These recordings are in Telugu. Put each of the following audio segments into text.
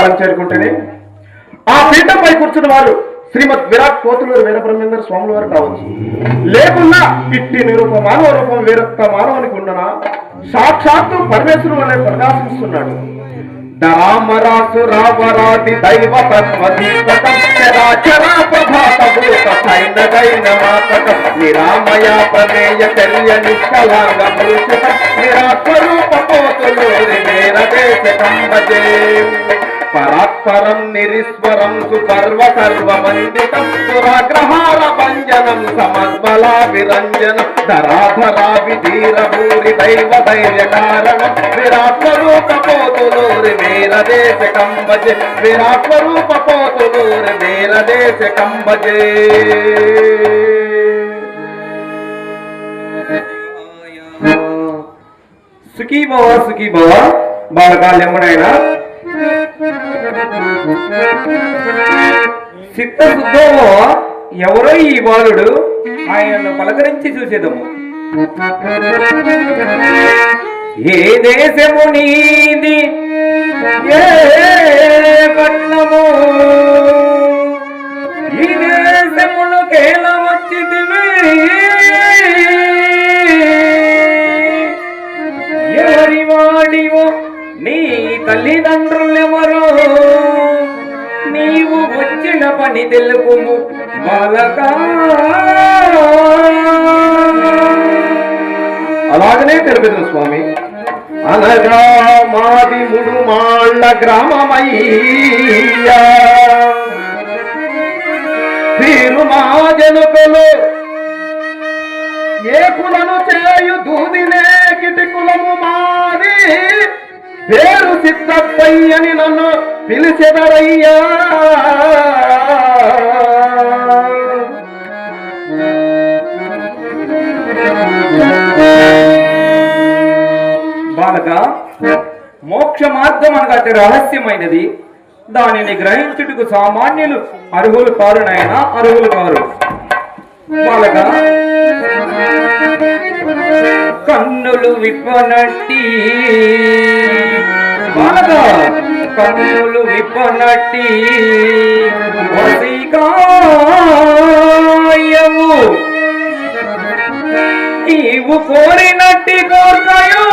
స్థలం చేరుకుంటేనే ఆ పీఠంపై కూర్చున్న వారు శ్రీమద్ విరాట్ కోతులూరు వీరబ్రహ్మేంద్ర స్వాముల వారు కావచ్చు. లేకున్నా ఇట్టి నిరూప మానవ రూపం వేరొక్క మానవునికి ఉండనా సాక్షాత్తు పరమేశ్వరుడు అనే ప్రకాశిస్తున్నాడు. రామరాసు రావరాది దైవ నిరామయ ప్రమేయ చర్య నిష్కలాంగ నిరాస్వరూప కోతులూరి వీరదేశ కంబజే పరాత్పరం నిరీశ్వరం సుపర్వ సర్వమండితం సురాగ్రహార భంజనం సమద్బలా విరంజనం ధరాధరా విధీర భూరి దైవ ధైర్య కారణం విరాట్స్వరూప పోతులూరి వీరదేశ కంబజే విరాట్స్వరూప పోతులూరి వీరదేశ కంబజే. సుఖీ భవ బాలకాల్యమునైనా చిత్తశుద్ధమో ఎవరో ఈ బాలుడు, ఆయనను పలకరించి చూసేదము. ఏ దేశము నీది ఏ పట్నము ఈ దేశమును కేల వచ్చిదివి ఎవరి వాడివో నీ తల్లిదండ్రులెవరో నీవు వచ్చిన పని తెలుపుము బాలకా. అలాగనే తెలుపుదు స్వామి. అనగా మాది ముడుమాళ్ళ గ్రామమయ్యా వీరు మా జనుకలు ఏ కులను చేయు దూదినే కిటికులము మాది పేరు సిద్ధప్పయ్యని నన్ను పిలిచెదరయ్యా. బాలక మోక్ష మార్గం అనగా అతి రహస్యమైనది. దానిని గ్రహించుటకు సామాన్యులు అర్హులు కారు నాయన, అర్హులు కారు. బాలక కన్నులు విప్పనట్టి బాలగా కన్నులు విప్పనట్టి వసికాయవు నీవు కోరినట్టి కోర్కయు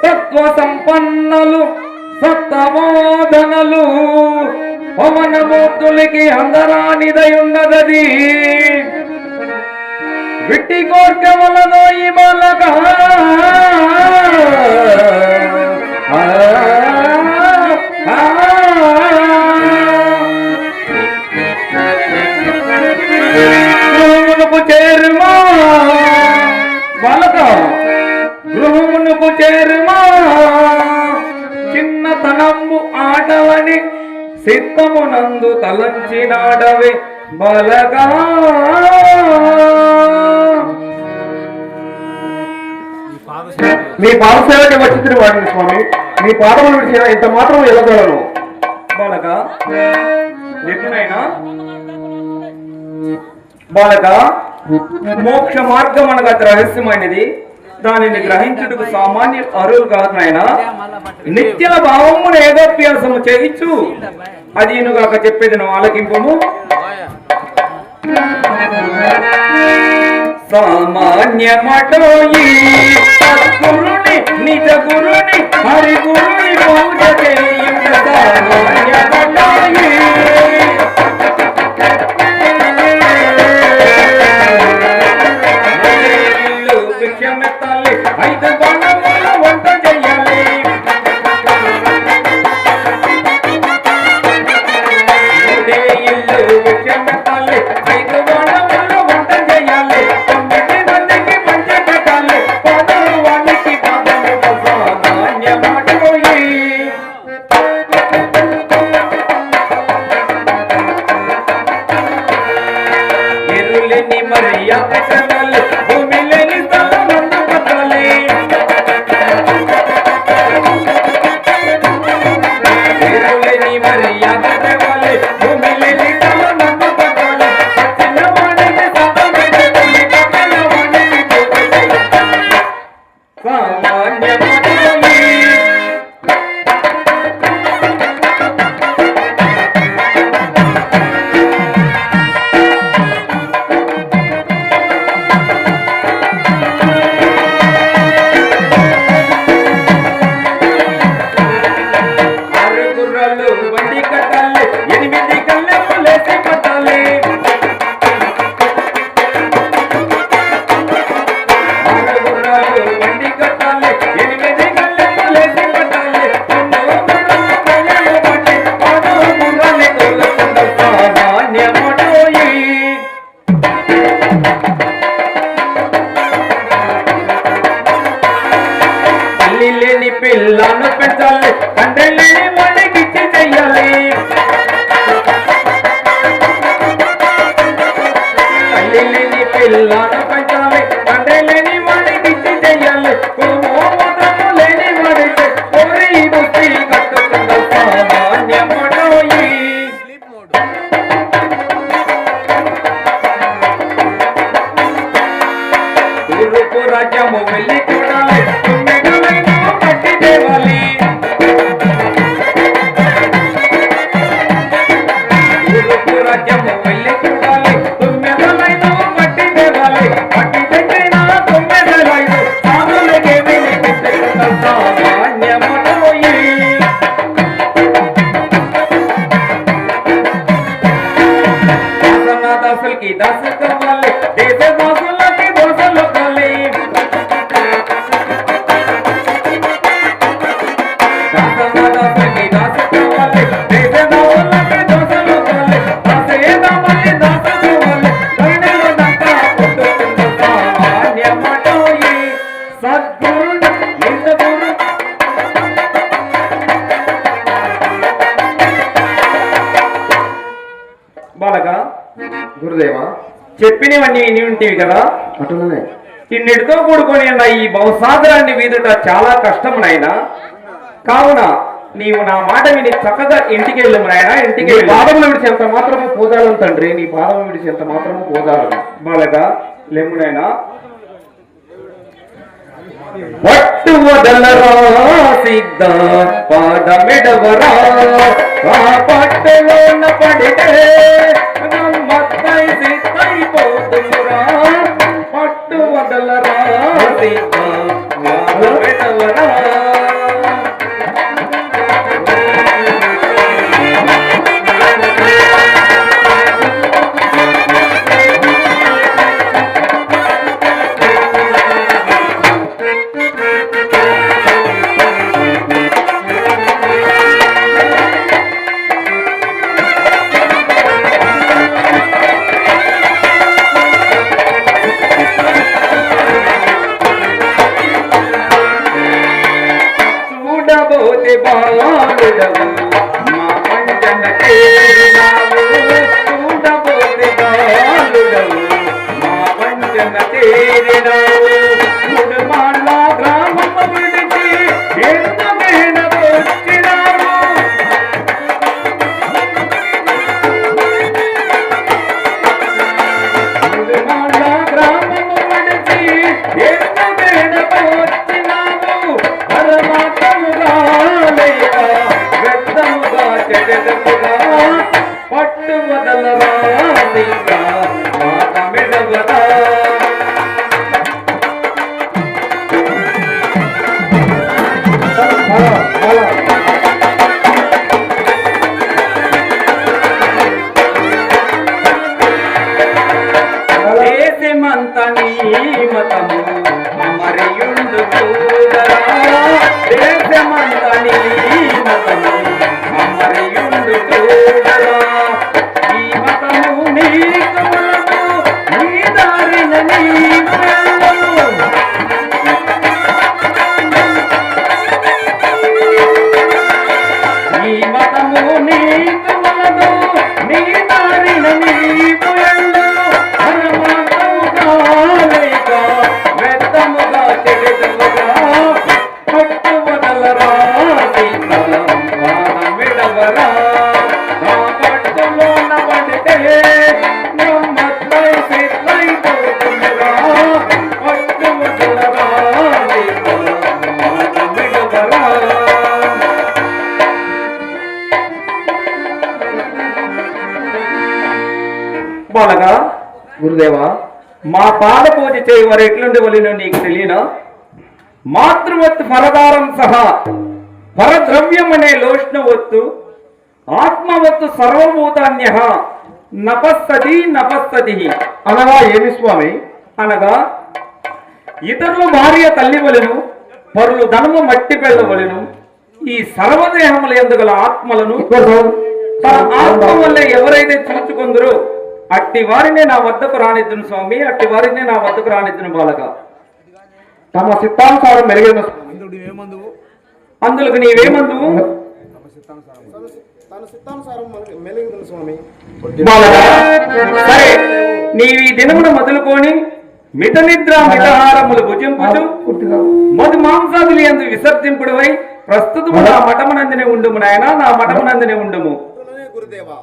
తత్వ సంపన్నలు సత్తమోదనలు పవనమూర్తులకి అందరానిదయున్నదది విట్టి కోర్క వలనో ఈ బాలక గృహమునకు చేరుమా బాలక గృహమునకు చేరుమా చిన్నతనము ఆటవని సిద్ధమునందు తలంచినాడవే బాలగా. మీ పాదసేవకి వచ్చిన వాడిని స్వామి, మీ పాదములు విడిచిన ఇంత మాత్రం ఎలగలను బాలక. ఎటునైనా బాలక మోక్ష మార్గం అనగా రహస్యమైనది. దానిని గ్రహించుటకు సామాన్య అరువులు కాదు నాయన. నిత్య భావమును ఏదోప్యాసము చేయించు అది నుగాక చెప్పేది నువ్వు ఆలకింపము. సామాన్యమటోయి సద్గురుని నిజ గురుని హరి గురుని పూజ చేయుట సామాన్యమటోయి భిక్షమెత్తాలి 5 బాణముల వంట చెయ్యాలి ఇల్లు భిక్షమెత్తాలి 5 బాణముల వంట చెయ్యాలి 9 మందికి పంచ కట్టాలి పదవానికి పాదము సామాన్య మాట గురుదేవా చెప్పినవన్నీ విని ఉంటేవి కదా. అటులనే ఇన్నిటితో కూడుకొని ఉన్న ఈ బహుసాగరాన్ని వీదుట చాలా కష్టము నాయన. కావున నీవు నా మాట విని చక్కగా ఇంటికి వెళ్ళము నాయన. ఇంటికి నీ పాదములు విడిచి ఎంత మాత్రము పోదాలను తండ్రి, నీ పాదము విడిచి ఎంత మాత్రము పోదాలను. బాలగా లేము నాయన. పట్టు వదలరా సిద్ధ పాదమెడవరా, పట్టులోన పడితే గమ్మత్తై సిద్ధైపోతురా. పట్టు వదలరా సిద్ధ పాదమెడవరా. చూడబోతే బాలుడవు మా పంచన చేరినావు. చూడబోతే బాలుడవు మా పంచన చేరినావు. మూడు మాళ్ళ గ్రామము విడిచి ఎంత మేనకొచ్చినావు. మూడు మాళ్ళ గ్రామము విడిచి ఎంత మేనకొచ్చినావు. పట్టు వదలరా మెడవరా. దేశమంత నీ మతము అమరయుండు చూడరా. దేశమంత నీ మతము అమరయుండు చూడరా. ఈ మతము నీకు వలదు, నీ దారిన నీవు వెళ్ళు. ఈ మతము నీకు వలదు, నీ దారిన నీవు వెళ్ళు. వెద్దముగా చెడుగా పట్టు వదలరా మెడవరా. పట్టులోన పడితే నమ్మత్తై సిద్ధైపోతుందిరా. పట్టు వదలరా మెడవరా. బాలగా గురుదేవా మా పాద పూజ చేయవారు ఎట్లుండి వలినో నీకు తెలియనా. మాతృవత్తు పరదారం సహా పరద్రవ్యం అనే లోష్ణవత్తు ఆత్మవత్తు సర్వభూతాన్య నపస్సతి నపస్సతి అనగా ఏమి స్వామి? అనగా ఇతరులు భార్య తల్లి వలెను, పరులు ధనము మట్టి పెళ్ళవలెను. ఈ సర్వదేహముల యందు గల ఆత్మలను తన ఆత్మ వల్ల ఎవరైతే చూచుకుందరో అట్టి వారినే నా వద్దకు రానిద్దును స్వామి. అట్టి వారినే నా వద్దకు రానిద్దును బాలక. తమ సిద్ధాంతారం మెరుగైన అందులకు నీవేమందువు? సరే, నీవి దినమున మొదలుకొని మిత నిద్ర మితహారములు భుజింపుచు మధు మాంసాదులు యందు విసర్జింపుడువై ప్రస్తుతము నా మఠమునందునే ఉండుము నాయన. నా మఠమునందునే ఉండుము. గురుదేవా